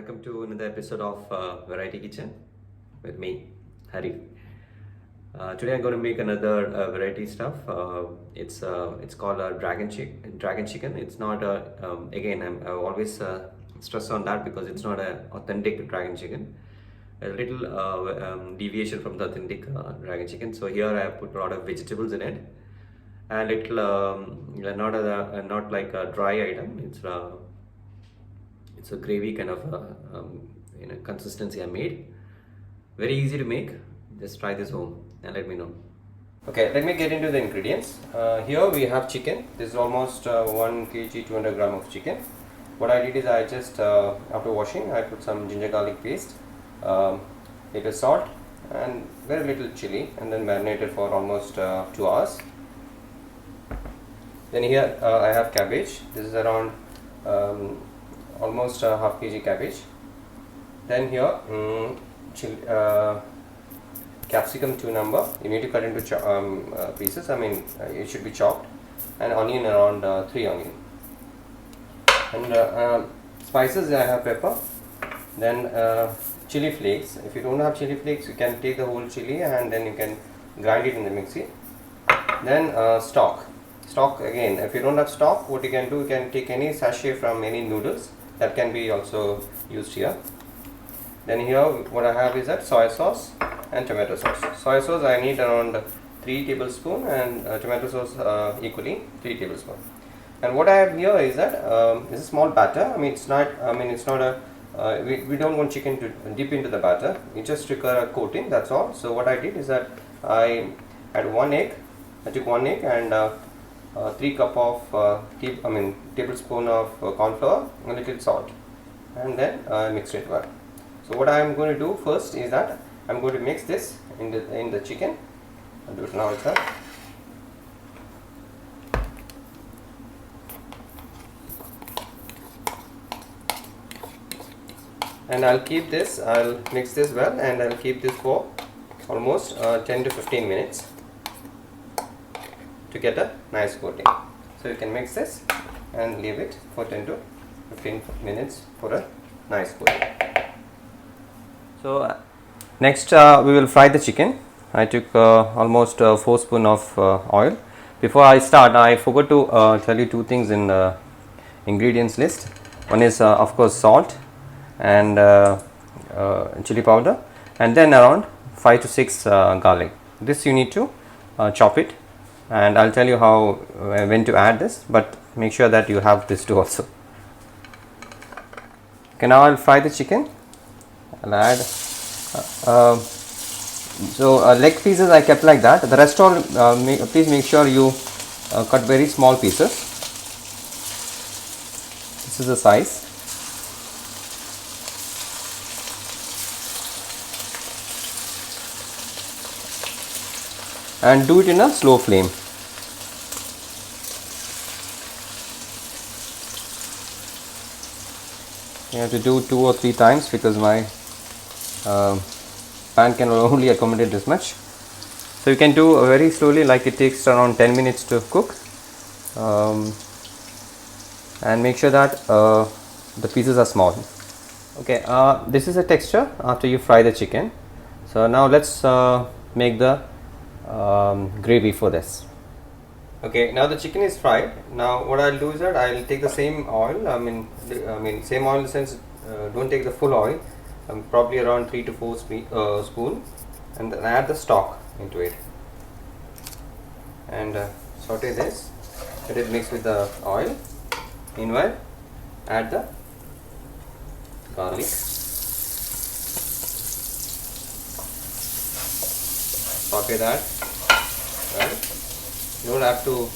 welcome to another episode of Variety Kitchen with me, Hari. Today I'm going to make another variety stuff. It's called dragon chicken. It's not again I always stress on that because it's not an authentic dragon chicken. A little deviation from the authentic dragon chicken. So here I have put a lot of vegetables in it, and little not like a dry item. It's a gravy kind of consistency I made. Very easy to make. Just try this home and let me know. Okay, let me get into the ingredients. Here we have chicken. This is almost 1 kg 200 gram of chicken. What I did is I just after washing I put some ginger garlic paste, little salt and very little chili, and then marinated for almost 2 hours. Then here I have cabbage. This is around almost half kg cabbage. Then here capsicum 2 number. You need to cut into pieces. It should be chopped. And onion around 3 onion. And spices I have pepper. Then chili flakes. If you don't have chili flakes, you can take the whole chili and then you can grind it in the mixie. Then stock again. If you don't have stock, what you can do, you can take any sachet from any noodles. That can be also used here. Then here what I have is that soy sauce and tomato sauce. Soy sauce I need around 3 tablespoons and tomato sauce equally 3 tablespoons. And what I have here is that this is small batter. It's not a we don't want chicken to dip into the batter. We just require a coating, that's all. So what I did is that I had 1 egg. I took 1 egg and 3 cup of tablespoon of corn flour and a little salt, and then mixed it well. So what I am going to do first is that I am going to mix this in the chicken. I'll do it now itself. And I'll mix this well, and I'll keep this for almost 10 to 15 minutes to get a nice coating. So you can mix this and leave it for 10 to 15 minutes for a nice coating. So next we will fry the chicken. I took almost 4 spoons of oil. Before I start, I forgot to tell you 2 things in the ingredients list. One is of course salt and chili powder, and then around 5 to 6 garlic. This you need to chop it, and I'll tell you how when to add this, but make sure that you have this too also. Okay, now I'll fry the chicken. I'll add leg pieces I kept like that. The rest all please make sure you cut very small pieces. This is the size. And do it in a slow flame. You have to do 2 or 3 times because my pan can only accommodate this much. So you can do very slowly, like it takes around 10 minutes to cook. And make sure that the pieces are small. Okay, this is the texture after you fry the chicken. So now let's make the gravy for this. Okay, now the chicken is fried. Now what I'll do is that I'll take the same oil. Same oil in the sense, don't take the full oil. Probably around 3 to 4 spoon, and then add the stock into it, and saute this. Let it mix with the oil. Meanwhile, add the garlic. Saute that. Right. You don't have to.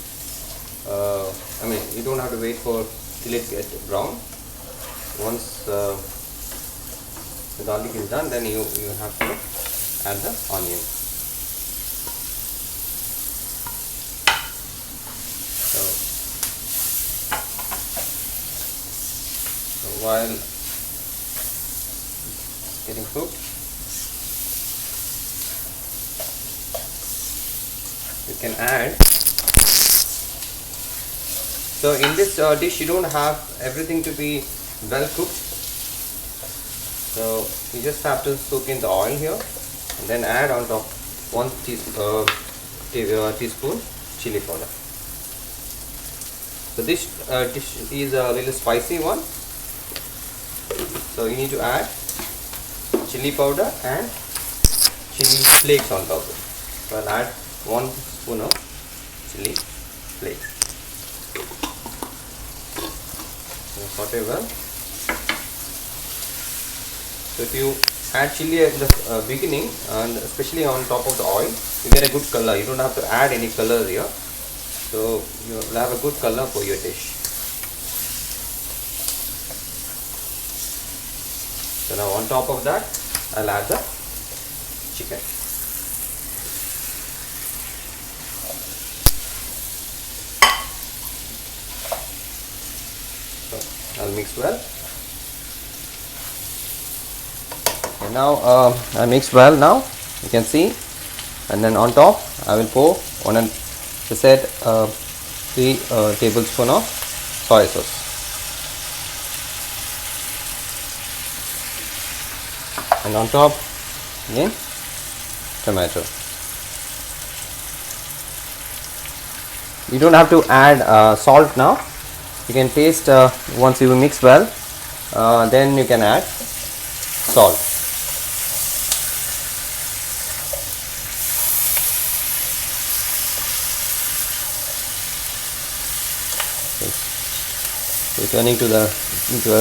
You don't have to wait for till it gets brown. Once the garlic is done, then you have to add the onion. So while getting cooked, you can add. So in this dish you don't have everything to be well cooked. So you just have to soak in the oil here and then add on top 1 teaspoon chili powder. So this dish is a little spicy one, so you need to add chili powder and chili flakes on top of it. So I'll add 1 spoon of chili flakes. So saute well. So if you add chili at the beginning and especially on top of the oil, you get a good color. You don't have to add any colors here. So you will have a good color for your dish. So now on top of that, I'll add the chicken. So I'll mix well. And now I mixed well now, you can see, and then on top I will pour 3 tablespoons of soy sauce. And on top again tomato. You don't have to add salt now. You can taste once you mix well, then you can add salt. So turning into a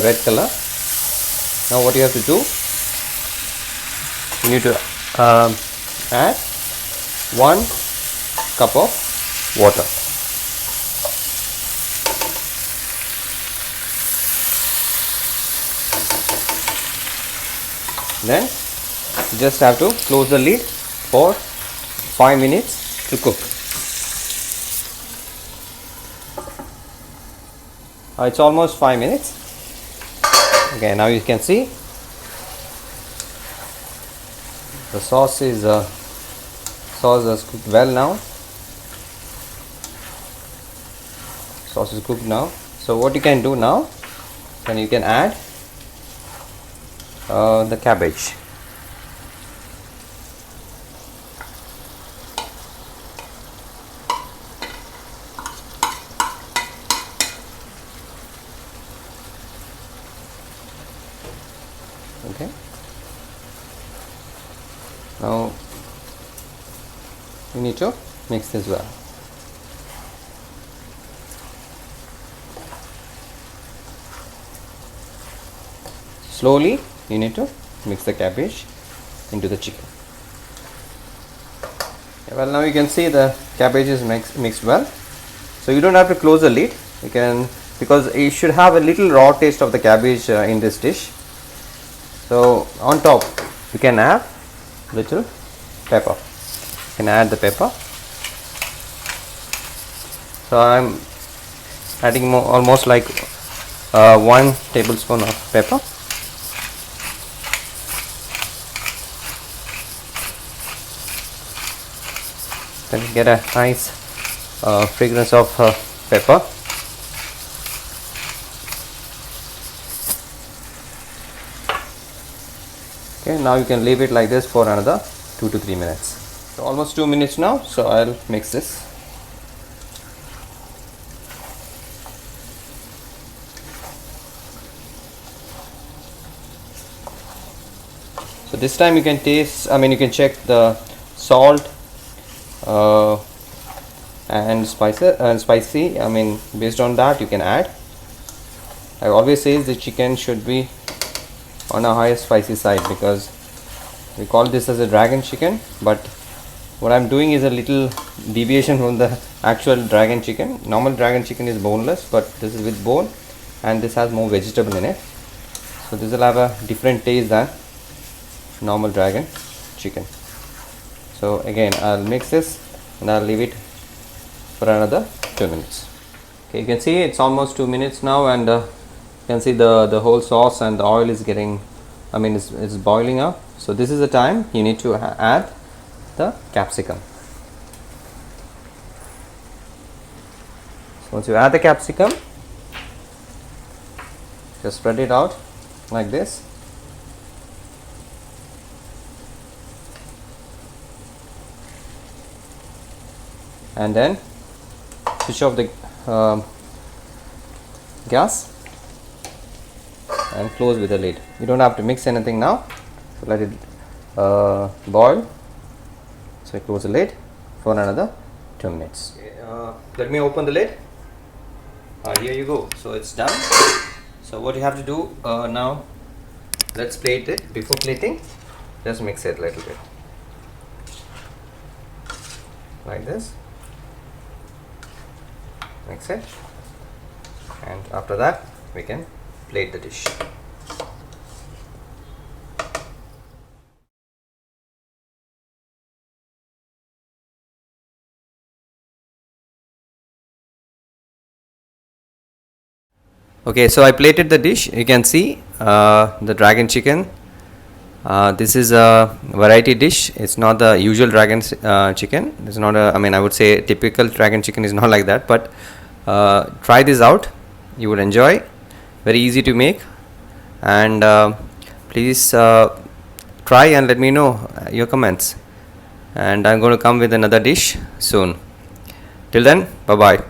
red color. Now what you have to do, you need to add 1 cup of water. Then you just have to close the lid for 5 minutes to cook. It's almost 5 minutes. Okay, now you can see the sauce has cooked well now. Sauce is cooked now. So what you can do now, then you can add the cabbage. Okay. Now you need to mix this well. Slowly you need to mix the cabbage into the chicken. Well, now you can see the cabbage is mixed well. So you don't have to close the lid. You can, because you should have a little raw taste of the cabbage in this dish. So on top you can add little pepper. You can add the pepper. So I'm adding almost like 1 tablespoon of pepper. Then you get a nice fragrance of pepper. Okay, now you can leave it like this for another 2 to 3 minutes. So almost 2 minutes now, so I'll mix this. So this time you can taste, you can check the salt and spicy, based on that you can add. I always say the chicken should be on a higher spicy side because we call this as a dragon chicken, but what I'm doing is a little deviation from the actual dragon chicken. Normal dragon chicken is boneless, but this is with bone and this has more vegetable in it, so this will have a different taste than normal dragon chicken. So again I'll mix this and I'll leave it for another 2 minutes. Okay, you can see it's almost 2 minutes now, and you can see the whole sauce and the oil is getting, it's boiling up. So this is the time you need to add the capsicum. So once you add the capsicum, just spread it out like this. and then switch off the gas and close with the lid. You don't have to mix anything now, so let it boil. So I close the lid for another 2 minutes. Okay, let me open the lid. Here you go. So it's done. So what you have to do now, let's plate it. Before plating, just mix it a little bit like this. Mix it, and after that we can plate the dish. Okay, so I plated the dish. You can see the dragon chicken. This is a variety dish. It's not the usual dragon chicken. It's not a, I mean, I would say typical dragon chicken is not like that, but try this out. You would enjoy. Very easy to make, and please try and let me know your comments. And I'm going to come with another dish soon. Till then, bye bye.